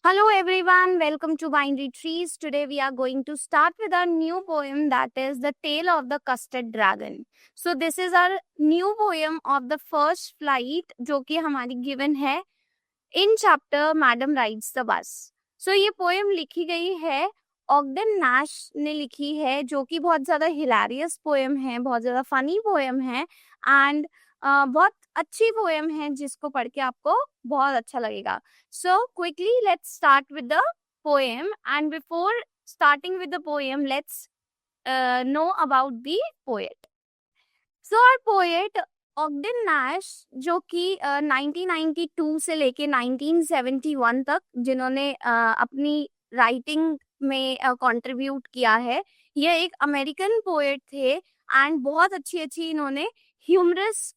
Hello everyone, welcome to Binary Trees. Today we are going to start with our new poem that is The Tale of the Custard Dragon. So this is our new poem of the first flight जो कि हमारी given है in chapter Madam Rides the Bus. So ये poem लिखी गई है ऑगडन Nash ने लिखी है जो कि बहुत ज़्यादा हिलेरियस पोएम है, बहुत ज़्यादा फनी पोएम है एंड बहुत अच्छी पोएम है जिसको पढ़ के आपको बहुत अच्छा लगेगा. So quickly let's start with the poem, and before starting with the poem let's know about the poet. So our poet Ogden Nash जो कि 1992 से लेके 1971 तक जिन्होंने अपनी राइटिंग में कंट्रीब्यूट किया है, ये एक अमेरिकन पोएट थे एंड बहुत अच्छी अच्छी इन्होंने ह्यूमरस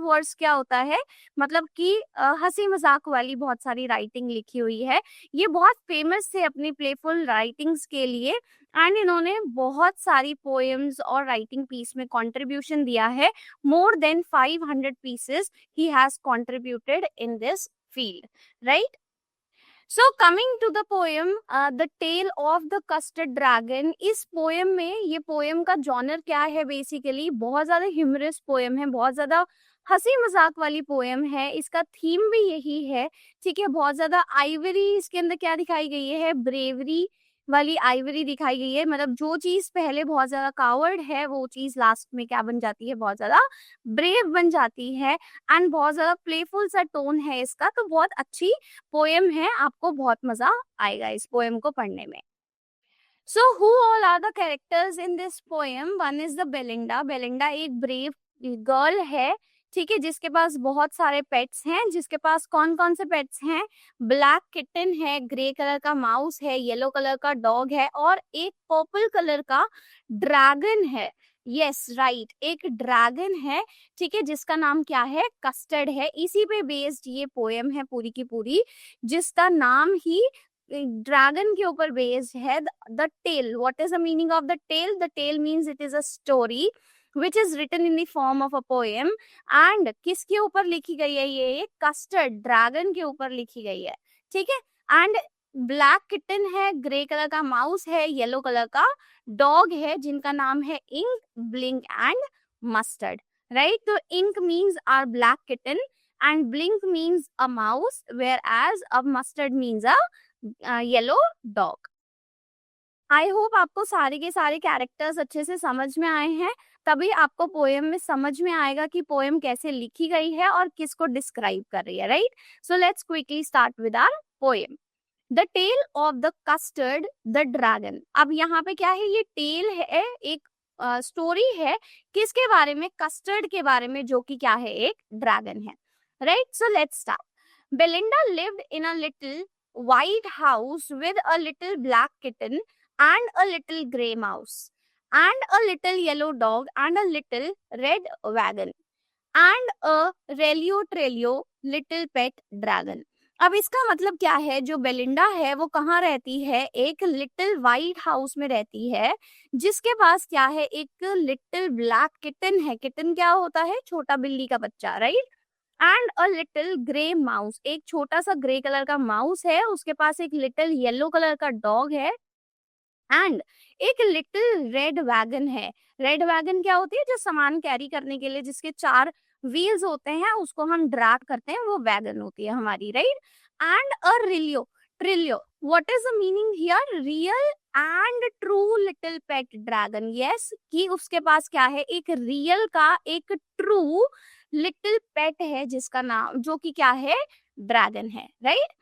वर्ड्स क्या होता है, मतलब कि हंसी मजाक वाली बहुत सारी राइटिंग लिखी हुई है. ये बहुत फेमस थे अपनी प्लेफुल राइटिंग्स के लिए एंड इन्होंने बहुत सारी पोएम्स और राइटिंग पीस में कंट्रीब्यूशन दिया है. More than 500 pieces he has contributed in this field, right? So coming to the poem, The Tale of the Custard Dragon. इस पोएम में ये पोएम का जॉनर क्या है, बेसिकली बहुत ज्यादा ह्यूमरस पोएम है, बहुत ज्यादा हंसी मजाक वाली पोएम है. इसका थीम भी यही है, ठीक है. बहुत ज्यादा आइवरी इसके अंदर क्या दिखाई गई है, ब्रेवरी वाली आइवरी दिखाई गई है. मतलब जो चीज पहले बहुत ज्यादा कावर्ड है वो चीज लास्ट में क्या बन जाती है, बहुत ज्यादा ब्रेव बन जाती है एंड बहुत ज्यादा प्लेफुल सा टोन है इसका. तो बहुत अच्छी पोएम है, आपको बहुत मजा आएगा इस पोएम को पढ़ने में. So who all are the characters in this poem? One is the Belinda. Belinda एक brave गर्ल है, ठीक है, जिसके पास बहुत सारे पेट्स हैं. जिसके पास कौन कौन से पेट्स हैं? ब्लैक किटन है, ग्रे कलर का माउस है, येलो कलर का डॉग है और एक पर्पल कलर का ड्रैगन है. यस राइट, एक ड्रैगन है, ठीक है, जिसका नाम क्या है, कस्टर्ड है. इसी पे बेस्ड ये पोएम है पूरी की पूरी, जिसका नाम ही ड्रैगन के ऊपर बेस्ड है. The tale, what is the meaning of the tale? The tale means it is a story which is written in the form of a poem. and किसके ऊपर लिखी गई है? ये कस्टर्ड ड्रैगन के ऊपर लिखी गई है, ठीक है. एंड ब्लैक किटन है, ग्रे कलर का माउस है, येलो कलर का डॉग है जिनका नाम है Ink, Blink and Mustard, right. तो Ink means our black kitten and Blink means a mouse, whereas a Mustard means a yellow dog. I hope आपको सारे के सारे कैरेक्टर्स अच्छे से समझ में आए हैं, तभी आपको पोएम में समझ में आएगा कि पोएम कैसे लिखी गई है और किसको डिस्क्राइब कर रही है, right. So let's quickly start with our poem. The tale of the custard the dragon. अब यहाँ पे क्या है, ये टेल है, एक स्टोरी है किसके बारे में? कस्टर्ड के बारे में, जो कि क्या है, एक ड्रैगन है, right. So let's start. Belinda lived in a little white house with a little black kitten and a little gray mouse and a little yellow dog and a little red wagon and a relio trelio little pet dragon. अब इसका मतलब क्या है? जो Belinda है वो कहाँ रहती है? एक लिटिल वाइट हाउस में रहती है, जिसके पास क्या है, एक लिटिल ब्लैक किटन है. किटन क्या होता है? छोटा बिल्ली का बच्चा, right. And a little grey mouse, एक छोटा सा ग्रे कलर का माउस है. उसके पास एक लिटिल येलो कलर का डॉग है एंड एक लिटिल रेड वैगन है. रेड वैगन क्या होती है? जो सामान कैरी करने के लिए जिसके 4 व्हील्स होते हैं उसको हम ड्रैग करते हैं, वो वैगन होती है हमारी, right. And a realio trulio, what is the meaning here? Real and true little pet dragon. Yes, कि उसके पास क्या है, एक रियल का एक ट्रू लिटिल पेट है जिसका नाम, जो कि क्या है, ड्रैगन है, right.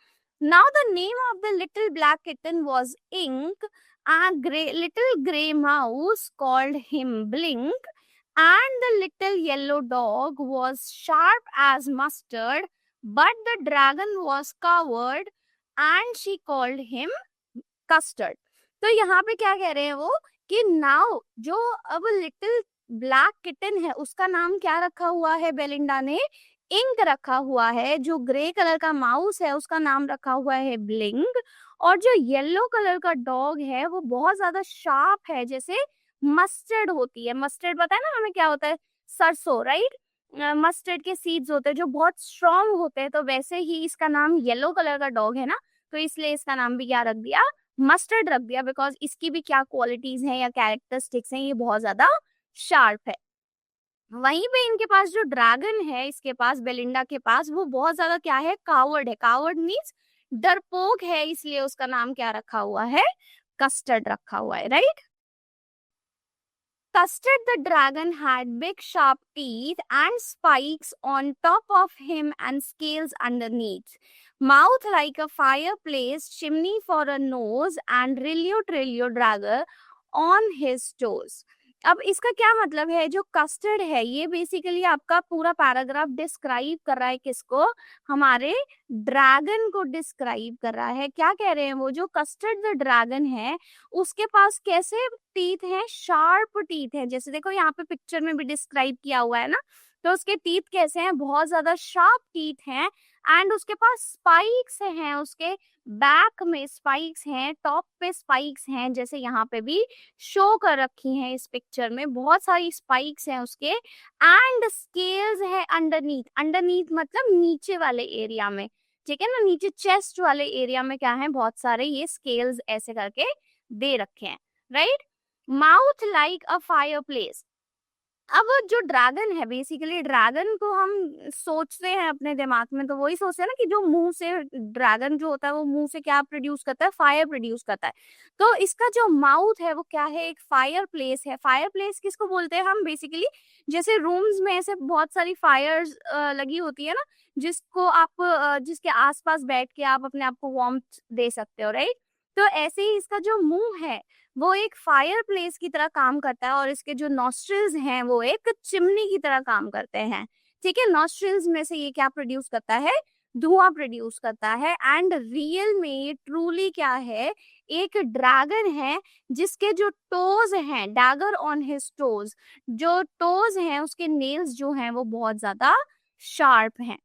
Now the name of the little black kitten was Ink. A little grey mouse called him Blink, and the little yellow dog was sharp as mustard, but the dragon was coward, and she called him Custard. तो यहाँ पे क्या कह रहे हैं वो, कि now जो अब लिटिल ब्लैक किटन है उसका नाम क्या रखा हुआ है बेलिंडा ने? इंक रखा हुआ है. जो ग्रे कलर का माउस है उसका नाम रखा हुआ है ब्लिंक, और जो येलो कलर का डॉग है वो बहुत ज्यादा शार्प है, जैसे मस्टर्ड होती है. मस्टर्ड पता है ना हमें क्या होता है? सरसों, राइट. मस्टर्ड के सीड्स होते हैं जो बहुत स्ट्रॉन्ग होते हैं, तो वैसे ही इसका नाम येलो कलर का डॉग है ना, तो इसलिए इसका नाम भी क्या रख दिया, मस्टर्ड रख दिया, बिकॉज इसकी भी क्या क्वालिटीज हैं या कैरेक्टरिस्टिक्स हैं, ये बहुत ज्यादा शार्प है। वहीं पे इनके पास जो ड्रैगन है, इसके पास बेलिंडा के पास, वो बहुत ज्यादा क्या है, कावर्ड है। कावर्ड मीन्स डरपोक है, इसलिए उसका नाम क्या रखा हुआ है, कस्टर्ड रखा हुआ है, right. Custard the dragon had big sharp teeth and spikes on top of him and scales underneath. Mouth like a fireplace, chimney for a nose and Rilio Trilio dragger on his toes. अब इसका क्या मतलब है, जो custard है ये basically आपका पूरा पैराग्राफ डिस्क्राइब कर रहा है किसको, हमारे ड्रैगन को डिस्क्राइब कर रहा है। क्या कह रहे हैं वो, जो कस्टर्ड द ड्रैगन है उसके पास कैसे टीथ हैं, शार्प टीथ हैं। जैसे देखो यहाँ पे पिक्चर में भी डिस्क्राइब किया हुआ है ना, तो उसके टीथ कैसे हैं, बहुत ज्यादा शार्प टीथ हैं। एंड उसके पास स्पाइक्स हैं, उसके बैक में स्पाइक्स हैं, टॉप पे स्पाइक्स हैं, जैसे यहाँ पे भी शो कर रखी हैं इस पिक्चर में, बहुत सारी स्पाइक्स हैं उसके। एंड स्केल्स है अंडरनीथ, अंडरनीथ मतलब नीचे वाले एरिया में, ठीक है ना, नीचे चेस्ट वाले एरिया में क्या है, बहुत सारे ये स्केल्स ऐसे करके दे रखे हैं, right. Mouth like a fire place. अब जो ड्रैगन है, बेसिकली ड्रैगन को हम सोचते हैं अपने दिमाग में तो वही सोचते हैं ना कि जो मुंह से ड्रैगन जो होता है वो मुंह से क्या प्रोड्यूस करता है, फायर प्रोड्यूस करता है। तो इसका जो माउथ है वो क्या है, एक फायर प्लेस है। फायर प्लेस किसको बोलते हैं हम, बेसिकली जैसे रूम्स में ऐसे बहुत सारी फायर्स लगी होती है ना, जिसको आप जिसके आसपास बैठ के आप अपने आप को वार्मथ दे सकते हो, राइट। तो ऐसे ही इसका जो मुंह है वो एक फायर प्लेस की तरह काम करता है, और इसके जो नॉस्ट्रिल्स हैं वो एक चिमनी की तरह काम करते हैं, ठीक है। नॉस्ट्रिल्स में से ये क्या प्रोड्यूस करता है, धुआं प्रोड्यूस करता है। एंड रियल में ये ट्रूली क्या है, एक ड्रैगन है जिसके जो टोज हैं, डैगर ऑन हिज टोज, जो टोज हैं उसके नेल्स जो हैं वो बहुत ज्यादा शार्प हैं।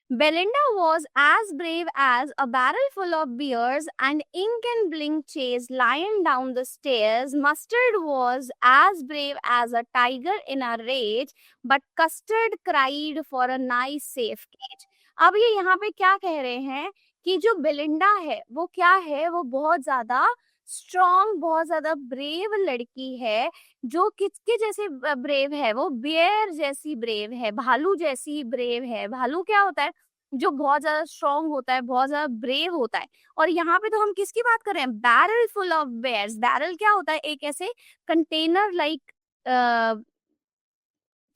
Belinda was as brave as a barrel full of beers, and Ink and Blink chased Lion down the stairs. Mustard was as brave as a tiger in a rage, but Custard cried for a nice safe cage. अब ये यहाँ पे क्या कह रहे हैं कि जो बेलिंडा है वो क्या है, वो बहुत ज्यादा स्ट्रॉन्ग, बहुत ज्यादा ब्रेव लड़की है। जो किसके जैसे ब्रेव है, वो बियर जैसी ब्रेव है, भालू जैसी ब्रेव है। भालू क्या होता है, जो बहुत ज्यादा स्ट्रॉन्ग होता है, बहुत ज्यादा ब्रेव होता है। और यहाँ पे तो हम किसकी बात कर रहे हैं, barrel full of bears. Barrel क्या होता है, एक ऐसे कंटेनर लाइक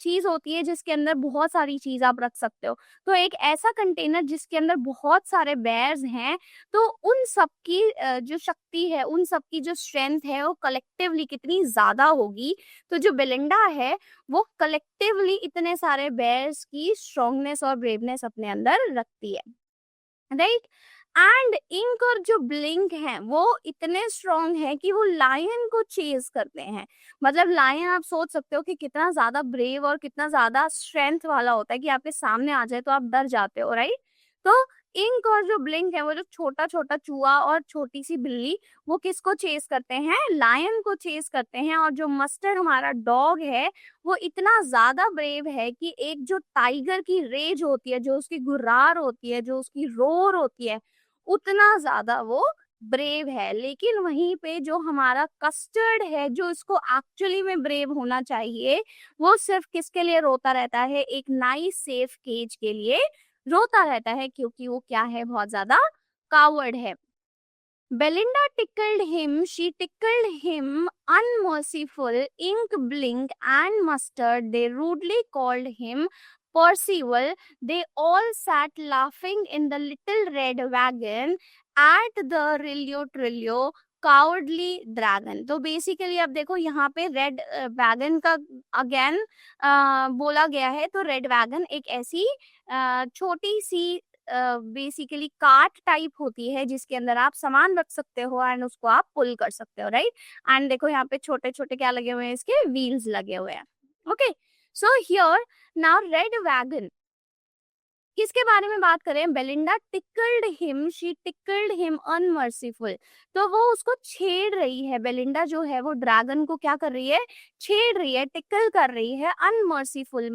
चीज होती है जिसके अंदर बहुत सारी चीज आप रख सकते हो। तो एक ऐसा कंटेनर जिसके अंदर बहुत सारे बेयर्स हैं, तो उन सब की जो शक्ति है, उन सब की जो स्ट्रेंथ है वो कलेक्टिवली कितनी ज्यादा होगी। तो जो बेलिंडा है वो कलेक्टिवली इतने सारे बेयर्स की स्ट्रांगनेस और ब्रेवनेस अपने अंदर रखती है, राइट। एंड इंक और जो ब्लिंक हैं वो इतने स्ट्रॉन्ग है कि वो लायन को चेज करते हैं। मतलब लायन आप सोच सकते हो कि कितना ज्यादा ब्रेव और कितना ज्यादा स्ट्रेंथ वाला होता है कि आपके सामने आ जाए तो आप डर जाते हो, राइट। तो इंक और जो ब्लिंक है, वो जो छोटा छोटा चूहा और छोटी सी बिल्ली, वो किसको चेस करते हैं, लायन को चेस करते हैं। और जो मस्टर्ड हमारा डॉग है वो इतना ज्यादा ब्रेव है कि एक जो टाइगर की रेज होती है, जो उसकी गुर्रार होती है, जो उसकी रोर होती है, उतना ज्यादा वो ब्रेव है। लेकिन वहीं पे जो हमारा कस्टर्ड है, जो इसको एक्चुअली में ब्रेव होना चाहिए, वो सिर्फ किसके लिए रोता रहता है, एक नाइस सेफ केज के लिए रोता रहता है, क्योंकि वो क्या है, बहुत ज्यादा कावर्ड है। Belinda tickled him, she tickled him unmerciful. Ink, Blink, and Mustard, they rudely called him Percival. They all sat laughing in the little red wagon at the Rilio Trilio cowardly dragon. तो basically अब देखो यहाँ पे red wagon का again बोला गया है। तो रेड वैगन एक ऐसी छोटी सी बेसिकली कार्ट टाइप होती है जिसके अंदर आप सामान रख सकते हो एंड उसको आप पुल कर सकते हो, राइट। एंड देखो यहाँ पे छोटे छोटे क्या लगे हुए हैं, इसके व्हील्स लगे हुए हैं। Okay, so here now red wagon किसके बारे में बात करें, Belinda tickled him, she tickled him unmerciful. तो वो उसको छेड़ रही है, बेलिंडा जो है वो ड्रैगन को क्या कर रही है, छेड़ रही है, टिकल कर रही है। अनमर्सीफुल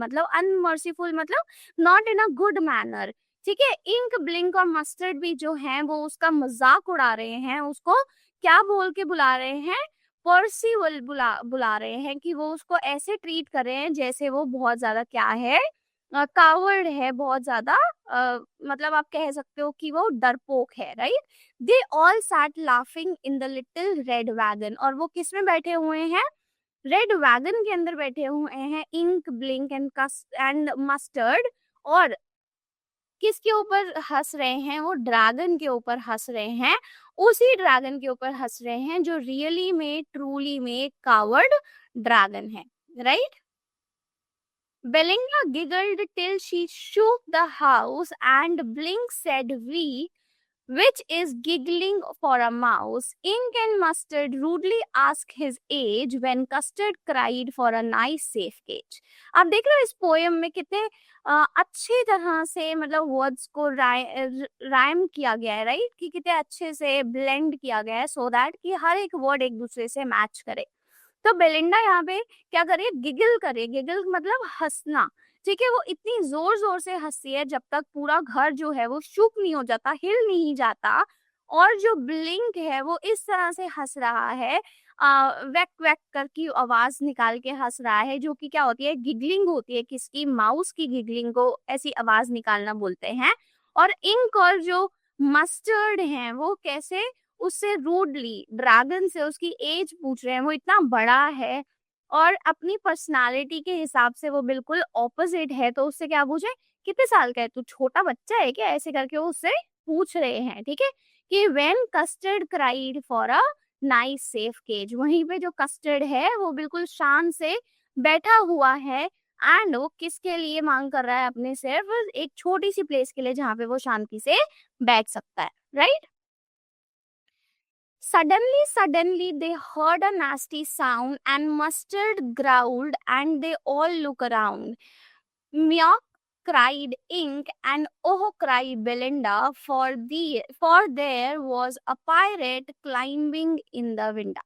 मतलब not in a good manner, ठीक है। इंक, ब्लिंक और मस्टर्ड भी जो है वो उसका मजाक उड़ा रहे हैं, उसको क्या बोल के बुला रहे हैं, पर्सी बुला बुला रहे हैं कि वो उसको ऐसे ट्रीट कर रहे हैं जैसे वो बहुत ज्यादा क्या है, कावर्ड है, बहुत ज्यादा मतलब आप कह सकते हो कि वो डरपोक है, right. They all sat laughing in the little red wagon, और वो किस में बैठे हुए हैं, रेड वैगन के अंदर बैठे हुए हैं, इंक, ब्लिंक एंड मस्टर्ड। और किसके ऊपर हंस रहे हैं, वो ड्रैगन के ऊपर हंस रहे हैं, उसी ड्रैगन के ऊपर हंस रहे हैं जो रियली में, ट्रूली में कावर्ड ड्रैगन है, right. Belinda giggled till she shook the house, and Blink said, "We, which is giggling for a mouse." Ink and Mustard rudely asked his age when Custard cried for a nice safe cage. आप देख रहे हो इस poem में कितने अच्छी तरह से मतलब वर्ड्स को राइम किया गया है, राइट, कि कितने अच्छे से ब्लेंड किया गया है सो दैट कि हर एक वर्ड एक दूसरे से मैच करे। तो बेलिंडा यहाँ पे क्या करे, गिगल करे, गिगल मतलब हंसना, ठीक है। वो इतनी जोर जोर से हंसी है जब तक पूरा घर जो है वो शुक नहीं हो जाता, हिल नहीं जाता। और जो ब्लिंक है वो इस तरह से हंस रहा है, वैक वैक कर की आवाज निकाल के हंस रहा है, जो कि क्या होती है, गिगलिंग होती है, किसकी, माउस की गिगलिंग को ऐसी आवाज निकालना बोलते हैं। और इंक और जो मस्टर्ड है वो कैसे उससे रूडली, ड्रैगन से उसकी एज पूछ रहे हैं, वो इतना बड़ा है और अपनी पर्सनालिटी के हिसाब से वो बिल्कुल ऑपोजिट है, तो उससे क्या पूछे, कितने साल का है तू, छोटा बच्चा है क्या, ऐसे करके वो उससे पूछ रहे हैं, ठीक है। कि when Custard cried for a nice safe cage, वहीं पे जो कस्टर्ड है वो बिल्कुल शान से बैठा हुआ है, एंड वो किसके लिए मांग कर रहा है, अपने सिर्फ एक छोटी सी प्लेस के लिए जहाँ पे वो शांति से बैठ सकता है, right. Suddenly, they heard a nasty sound, and Mustard growled, and they all look around. Meow, cried Ink, and oh, cried Belinda, for there was a pirate climbing in the window.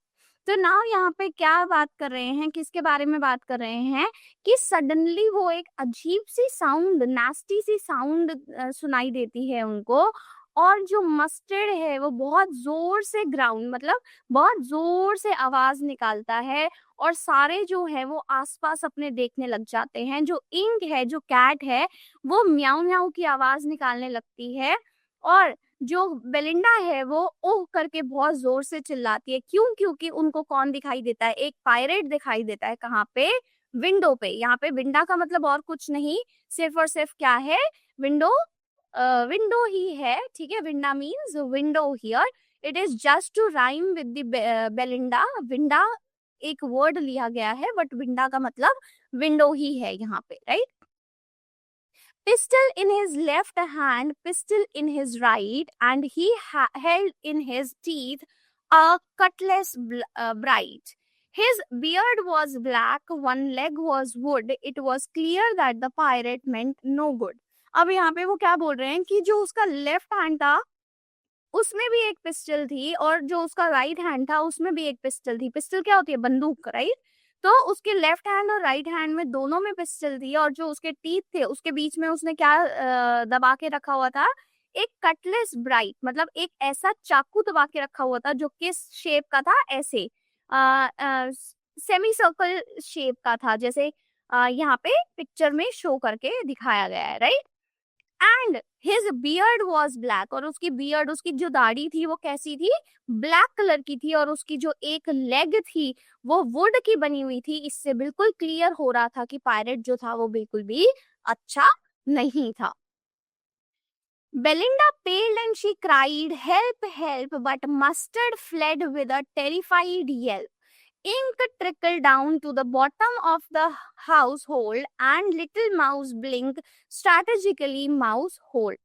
तो now यहाँ पे क्या बात कर रहे हैं, किसके बारे में बात कर रहे हैं, कि सडनली वो एक अजीब सी साउंड, नास्टी सी साउंड सुनाई देती है उनको, और जो मस्टर्ड है वो बहुत जोर से ग्राउंड मतलब बहुत जोर से आवाज निकालता है, और सारे जो है वो आसपास अपने देखने लग जाते हैं। जो इंक है, जो कैट है, वो म्याऊ म्याऊ की आवाज निकालने लगती है, और जो बेलिंडा है वो ओह करके बहुत जोर से चिल्लाती है। क्यों? क्योंकि उनको कौन दिखाई देता है, एक पायरेट दिखाई देता है, कहाँ पे, विंडो पे। यहाँ पे विंडा का मतलब और कुछ नहीं, सिर्फ और सिर्फ क्या है, विंडो, विंडो ही है, ठीक है। Winda means window here, it is just to rhyme with the Belinda. Winda एक वर्ड लिया गया है, बट विंडा का मतलब विंडो ही है यहाँ पे, right. Pistol in his left hand, pistol in his right, and he held in his teeth a cutlass bright. His beard was black, one leg was wood. It was clear that the pirate meant no good. अब यहाँ पे वो क्या बोल रहे हैं कि जो उसका लेफ्ट हैंड था उसमें भी एक पिस्टल थी, और जो उसका राइट हैंड था उसमें भी एक पिस्टल थी। पिस्टल क्या होती है, बंदूक, राइट। तो उसके लेफ्ट हैंड और राइट हैंड में दोनों में पिस्टल थी, और जो उसके टीथ थे उसके बीच में उसने क्या दबा के रखा हुआ था, एक कटलेस ब्राइट, मतलब एक ऐसा चाकू दबा के रखा हुआ था जो किस शेप का था, ऐसे सेमी सर्कल शेप का था, जैसे यहाँ पे पिक्चर में शो करके दिखाया गया है, right. And his beard was black, और उसकी बियर्ड, उसकी जो दाढ़ी थी वो कैसी थी, ब्लैक कलर की थी, और उसकी जो एक लेग थी वो वुड की बनी हुई थी। इससे बिल्कुल क्लियर हो रहा था कि पायरेट जो था वो बिल्कुल भी अच्छा नहीं था। Belinda paled and she cried, "Help, help!" But Mustard fled with a terrified yelp. Ink trickled down to the bottom of the household, and little mouse blinked strategically mouse hole.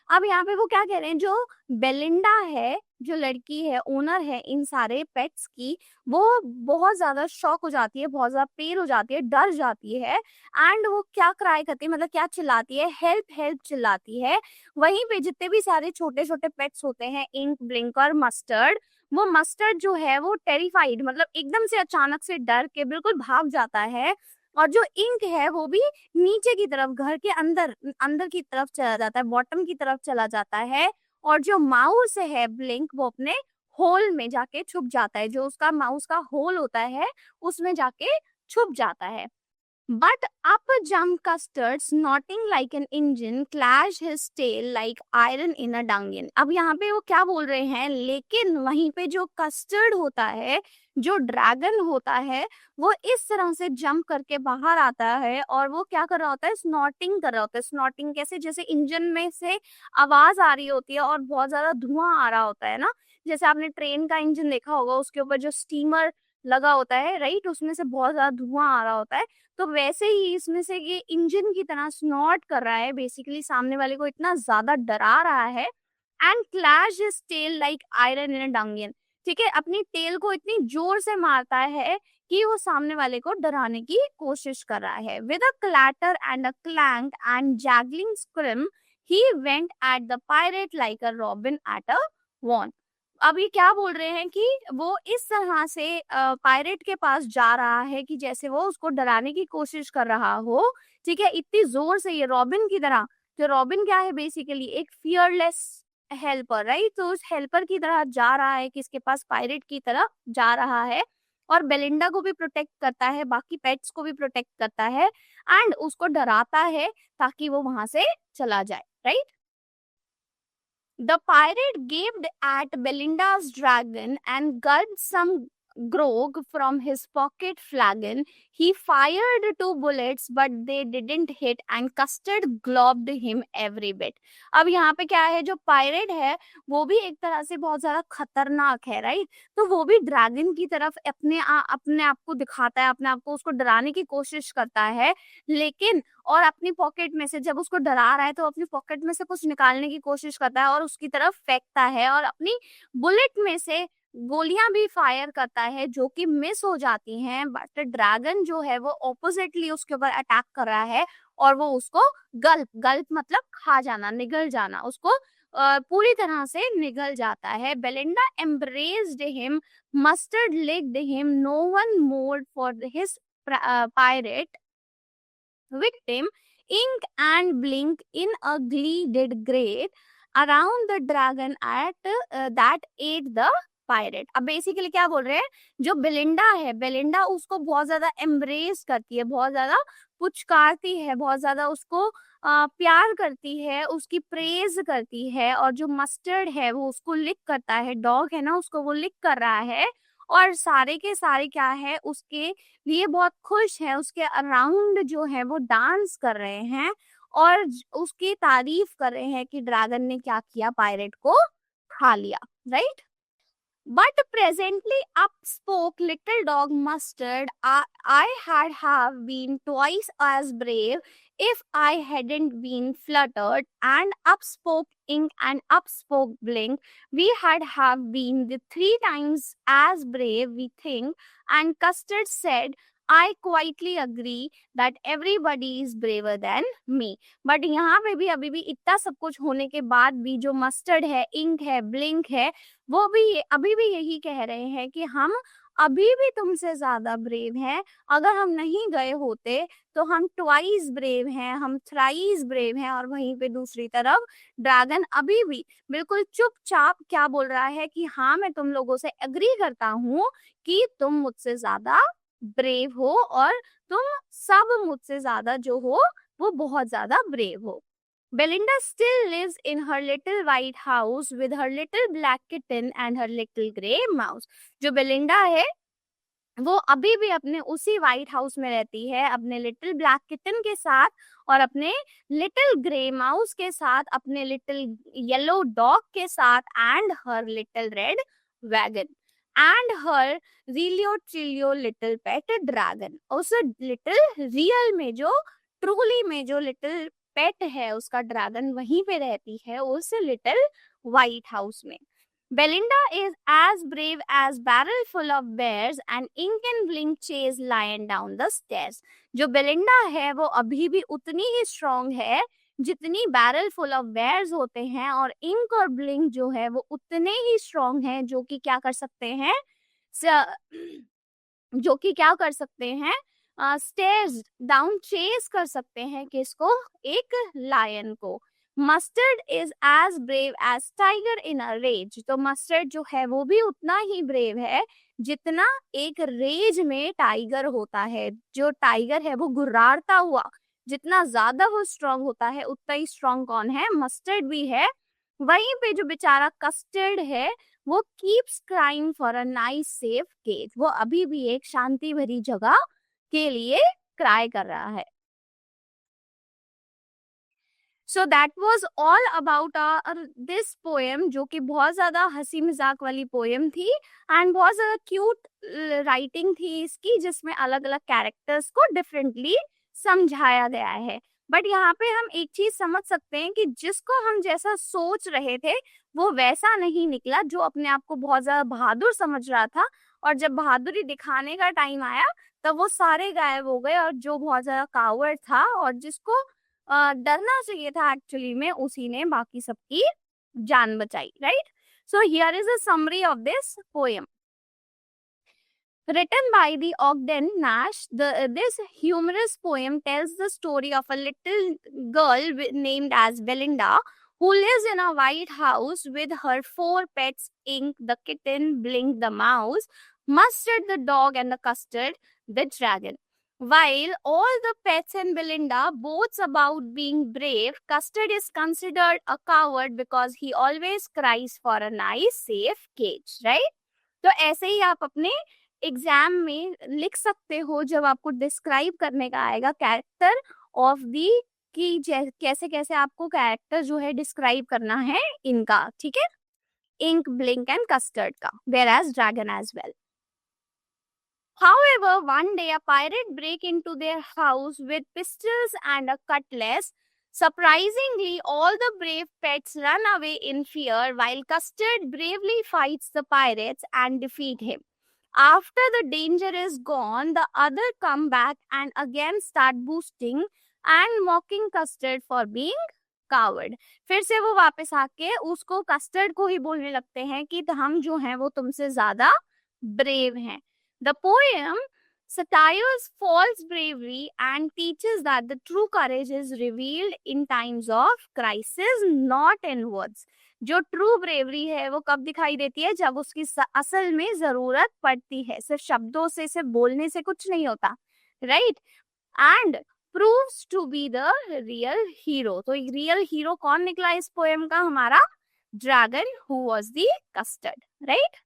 अब यहाँ पे वो क्या कह रहे हैं, जो बेलिंडा है, जो लड़की है, ओनर है इन सारे पेट्स की, वो बहुत ज्यादा शॉक हो जाती है, बहुत ज्यादा पेर हो जाती है, डर जाती है, एंड वो क्या क्राई करती है, मतलब क्या चिल्लाती है, हेल्प हेल्प चिल्लाती है। वहीं पे जितने भी सारे छोटे छोटे पेट्स होते हैं, इंक, ब्लिंक और मस्टर्ड, वो मस्टर्ड जो है वो टेरिफाइड, मतलब एकदम से अचानक से डर के बिल्कुल भाग जाता है, और जो इंक है वो भी नीचे की तरफ, घर के अंदर अंदर की तरफ चला जाता है, बॉटम की तरफ चला जाता है। और जो माउस है ब्लिंक, वो अपने होल में जाके छुप जाता है, जो उसका माउस का होल होता है उसमें जाके छुप जाता है। But up jumped Custard, snorting like an engine, clashed his tail like iron in a dungeon. अब यहाँ पे वो क्या बोल रहे हैं, लेकिन वहीं पे जो कस्टर्ड होता है, जो ड्रैगन होता है, वो इस तरह से जंप करके बाहर आता है और वो क्या कर रहा होता है, स्नॉटिंग कर रहा होता है। स्नॉटिंग कैसे, जैसे इंजन में से आवाज आ रही होती है और बहुत ज्यादा धुआं आ रहा होता है ना, जैसे आपने ट्रेन का इंजन देखा होगा, उसके ऊपर जो स्टीमर लगा होता है, राइट, उसमें से बहुत ज्यादा धुआं आ रहा होता है। तो वैसे ही इसमें से ये इंजन की तरह स्नॉट कर रहा है, बेसिकली सामने वाले को इतना ज्यादा डरा रहा है। And clash his tail like iron in a dungeon, ठीक है, अपनी टेल को इतनी जोर से मारता है कि वो सामने वाले को डराने की कोशिश कर रहा है। With a clatter and a clank and jangling scream he went at the pirate like a robin at a worm. अब ये क्या बोल रहे हैं कि वो इस तरह से पायरेट के पास जा रहा है कि जैसे वो उसको डराने की कोशिश कर रहा हो, ठीक है, इतनी जोर से, ये रॉबिन की तरह। तो रॉबिन क्या है, बेसिकली एक फियरलेस हेल्पर, राइट, तो उस हेल्पर की तरह जा रहा है, किसके पास, पायरेट की तरह जा रहा है। और बेलिंडा को भी प्रोटेक्ट करता है, बाकी पेट्स को भी प्रोटेक्ट करता है, एंड उसको डराता है ताकि वो वहां से चला जाए, right. The pirate gaped at Belinda's dragon and gulped some grog from his pocket flagon. He fired 2 bullets, but they didn't hit, and Custard globbed him every bit. अब यहाँ पे क्या है, जो पायरेट है वो भी एक तरह से बहुत ज्यादा खतरनाक है, राइट, तो वो भी ड्रैगन की तरफ अपने आप को दिखाता है, अपने आप को उसको डराने की कोशिश करता है, लेकिन और अपनी पॉकेट में से, जब उसको डरा रहा है तो अपनी पॉकेट में से कुछ निकालने की कोशिश करता है और उसकी तरफ फेंकता है, और अपनी बुलेट में से गोलियां भी फायर करता है जो कि मिस हो जाती हैं। बट ड्रैगन जो है वो ऑपोजिटली उसके ऊपर अटैक कर रहा है और वो उसको गल्प, गल्प मतलब खा जाना, निगल जाना, उसको पूरी तरह से निगल जाता है। Belinda embraced him, mustard licked him, no one mourned for his pirate victim. Ink and Blink in a glee did great around the dragon at that ate the pirate. अब बेसिकली क्या बोल रहे हैं, जो बेलिंडा है, Belinda उसको बहुत ज्यादा एम्ब्रेस करती है, बहुत ज्यादा पुचकारती है, बहुत ज्यादा उसको प्यार करती है, उसकी प्रेज करती है, और जो मस्टर्ड है वो उसको लिक करता है, डॉग है ना, उसको वो लिक कर रहा है, और सारे के सारे क्या है, उसके लिए बहुत खुश है, उसके अराउंड जो है वो डांस कर रहे हैं और उसकी तारीफ कर रहे हैं कि ड्रैगन ने क्या किया, पायरेट को खा लिया, right. But presently up spoke little dog Mustard. I had have been twice as brave if I hadn't been fluttered. And up spoke Ink and up spoke Blink. We had have been the 3 times as brave, we think. And Custard said, I quietly agree that everybody is braver than me. But यहाँ पे भी अभी भी इतना सब कुछ होने के बाद भी जो मस्टर्ड है, इंक है, ब्लिंक है, वो भी अभी भी यही कह रहे हैं कि हम अभी भी तुमसे ज्यादा ब्रेव हैं। अगर हम नहीं गए होते तो हम ट्वाइस ब्रेव हैं, हम थ्राइस ब्रेव हैं। और वहीं पे दूसरी तरफ ड्रैगन अभी भी बिल्कुल चुपचाप क्या बोल रहा है कि हाँ, मैं तुम लोगों से एग्री करता हूँ कि तुम मुझसे ज्यादा ब्रेव हो और तुम सब मुझसे ज्यादा जो हो वो बहुत ज्यादा ब्रेव हो। Belinda still lives in her little white house with her little black kitten and her little grey mouse. जो बेलिंडा है वो अभी भी अपने उसी व्हाइट हाउस में रहती है, अपने लिटिल ब्लैक किटन के साथ और अपने लिटिल ग्रे माउस के साथ, अपने लिटिल येलो डॉग के साथ, and her little red wagon and her realio trulio little pet dragon. उस लिटिल रियल में जो ट्रूली में जो लिटिल पेट है उसका ड्रैगन वहीं पे रहती है, उस लिटिल व्हाइट हाउस में। Belinda is as brave as barrel full of bears and Ink and Blink chase lion down the stairs. जो बेलिंडा है वो अभी भी उतनी ही स्ट्रॉन्ग है जितनी बैरल फुल ऑफ बेयर्स होते हैं, और इंक और ब्लिंक जो है वो उतने ही स्ट्रॉन्ग हैं जो कि क्या कर सकते हैं, जो कि क्या कर सकते हैं, स्टेयर्स डाउन चेस कर सकते हैं किसको, एक लायन को। Mustard is as brave as tiger in a rage, तो मस्टर्ड जो है वो भी उतना ही ब्रेव है जितना एक रेज में टाइगर होता है। जो टाइगर है वो गुर्राता हुआ, जितना ज्यादा वो स्ट्रांग होता है उतना ही स्ट्रांग कौन है, मस्टर्ड भी है। वहीं पे जो बेचारा कस्टर्ड है वो keeps crying for a nice safe cage, वो अभी भी एक शांति भरी जगह के लिए क्राई कर रहा है। So that was all about this poem, जो कि बहुत ज्यादा हंसी मजाक वाली पोएम थी एंड बहुत ज्यादा क्यूट राइटिंग थी इसकी, जिसमें अलग अलग कैरेक्टर्स को डिफरेंटली समझाया गया है। बट यहाँ पे हम एक चीज समझ सकते हैं कि जिसको हम जैसा सोच रहे थे वो वैसा नहीं निकला। जो अपने आप को बहुत ज्यादा बहादुर समझ रहा था और जब बहादुरी दिखाने का टाइम आया तब वो सारे गायब हो गए, और जो बहुत ज्यादा कावर्ड था और जिसको डरना चाहिए था एक्चुअली में, उसी ने बाकी सबकी जान बचाई, right. So here is a summary of this poem written by the Ogden Nash. This humorous poem tells the story of a little girl named as Belinda, who lives in a white house with her 4 pets: Ink, the kitten; Blink, the mouse; Mustard, the dog; and the Custard, the dragon. While all the pets and Belinda boasts about being brave, Custard is considered a coward because he always cries for a nice, safe cage, right? तो ऐसे ही आप अपने exam में लिख सकते हो जब आपको डिस्क्राइब करने का आएगा कैरेक्टर ऑफ दी, कि कैसे कैसे आपको कैरेक्टर जो है डिस्क्राइब करना है इनका, ठीक है, इंक, ब्लिंक एंड कस्टर्ड का, whereas dragon as well. However, one day a pirate break into their house with pistols and a cutlass. Surprisingly, all the brave pets run away in fear while Custard bravely fights the pirates and defeat him. After the danger is gone, the other come back and again start boosting and mocking Custard for being coward. फिर से वो वापस आके उसको custard को ही बोलने लगते हैं कि हम जो हैं वो तुमसे ज्यादा ब्रेव हैं। The poem satires false bravery and teaches that the true courage is revealed in times of crisis, not in words. जो ट्रू ब्रेवरी है वो कब दिखाई देती है, जब उसकी असल में जरूरत पड़ती है। सिर्फ शब्दों से, सिर्फ बोलने से कुछ नहीं होता, right. And proves to be the real hero. तो रियल हीरो कौन निकला इस पोएम का, हमारा dragon, who was the custard, right.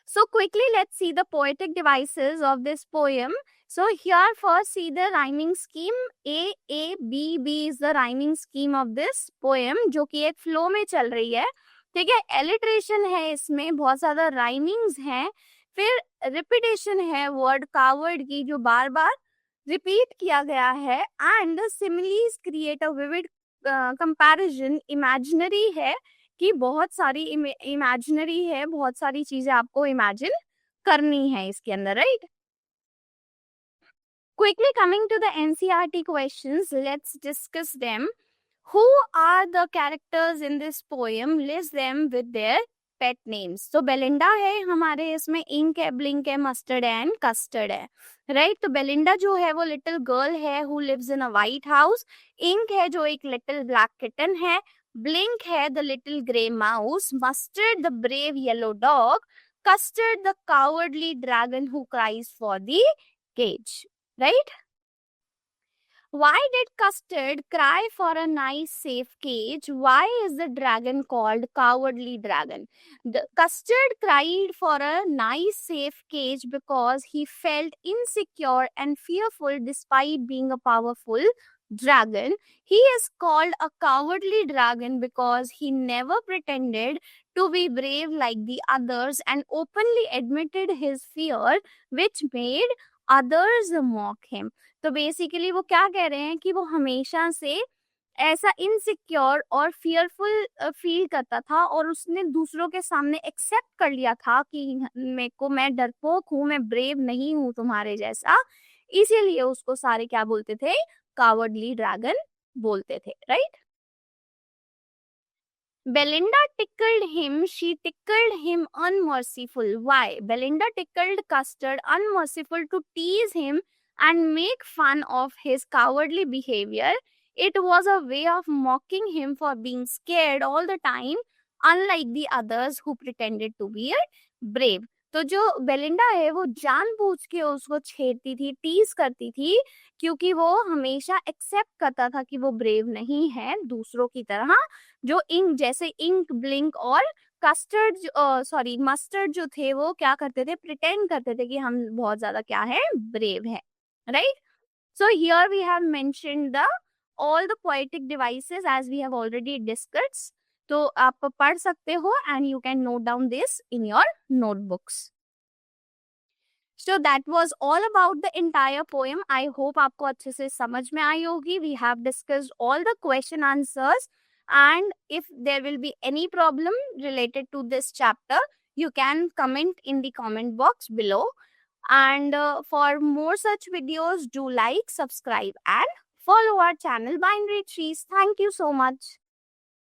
So quickly let's see the poetic devices of this poem. So here first see the rhyming scheme. A B B is the rhyming scheme of this poem, जो कि एक flow में चल रही है, ठीक है। Alliteration है इसमें, बहुत ज्यादा राइमिंग्स हैं, फिर रिपीटेशन है वर्ड कावर्ड की जो बार बार रिपीट किया गया है, and similes create a vivid comparison. Imaginary है कि बहुत सारी इमेजिनरी है, बहुत सारी चीजें आपको इमेजिन करनी है इसके अंदर, right. Quickly coming to the NCERT questions, let's discuss them. Who are the characters in this poem? List them with their pet names. तो बेलिंडा है हमारे इसमें, इंक है, ब्लिंक है, मस्टर्ड एंड कस्टर्ड है, राइट। तो बेलिंडा जो है वो लिटिल गर्ल है who lives in a white house. Ink है जो एक लिटिल ब्लैक किटन है। Blink है the little grey mouse. Mustard the brave yellow dog. Custard the cowardly dragon who cries for the cage, right? Why did Custard cry for a nice safe cage? Why is the dragon called cowardly dragon? The Custard cried for a nice safe cage because he felt insecure and fearful despite being a powerful dragon. He is called a cowardly dragon because he never pretended to be brave like the others and openly admitted his fear, which made others mock him. तो basically वो क्या कह रहे हैं कि वो हमेशा से ऐसा इनसिक्योर और फियरफुल फील करता था, और उसने दूसरों के सामने एक्सेप्ट कर लिया था कि मैं डरपोक हूँ, मैं ब्रेव नहीं हूँ तुम्हारे जैसा, इसीलिए उसको सारे क्या बोलते थे, कावर्डली ड्रैगन बोलते थे, right. Belinda tickled him, she tickled him unmerciful. Why? Belinda tickled Custard unmerciful to tease him and make fun of his cowardly behavior. It was a way of mocking him for being scared all the time, unlike the others who pretended to be brave. तो जो Belinda है वो जानबूझ के उसको छेड़ती थी, tease करती थी, क्योंकि वो हमेशा एक्सेप्ट करता था कि वो ब्रेव नहीं है दूसरों की तरह, जो इंक जैसे इंक ब्लिंक और कस्टर्ड सॉरी मस्टर्ड जो थे वो क्या करते थे, प्रिटेंड करते थे कि हम बहुत ज्यादा क्या है, ब्रेव है, right. So here we have mentioned the all the poetic devices as we have already discussed. तो आप पढ़ सकते हो and you can note down this in your notebooks. So that was all about the entire poem. I hope आपको अच्छे से समझ में आई होगी. We have discussed all the question answers, and if there will be any problem related to this chapter, you can comment in the comment box below. And for more such videos, do like, subscribe, and follow our channel Binary Trees. Thank you so much.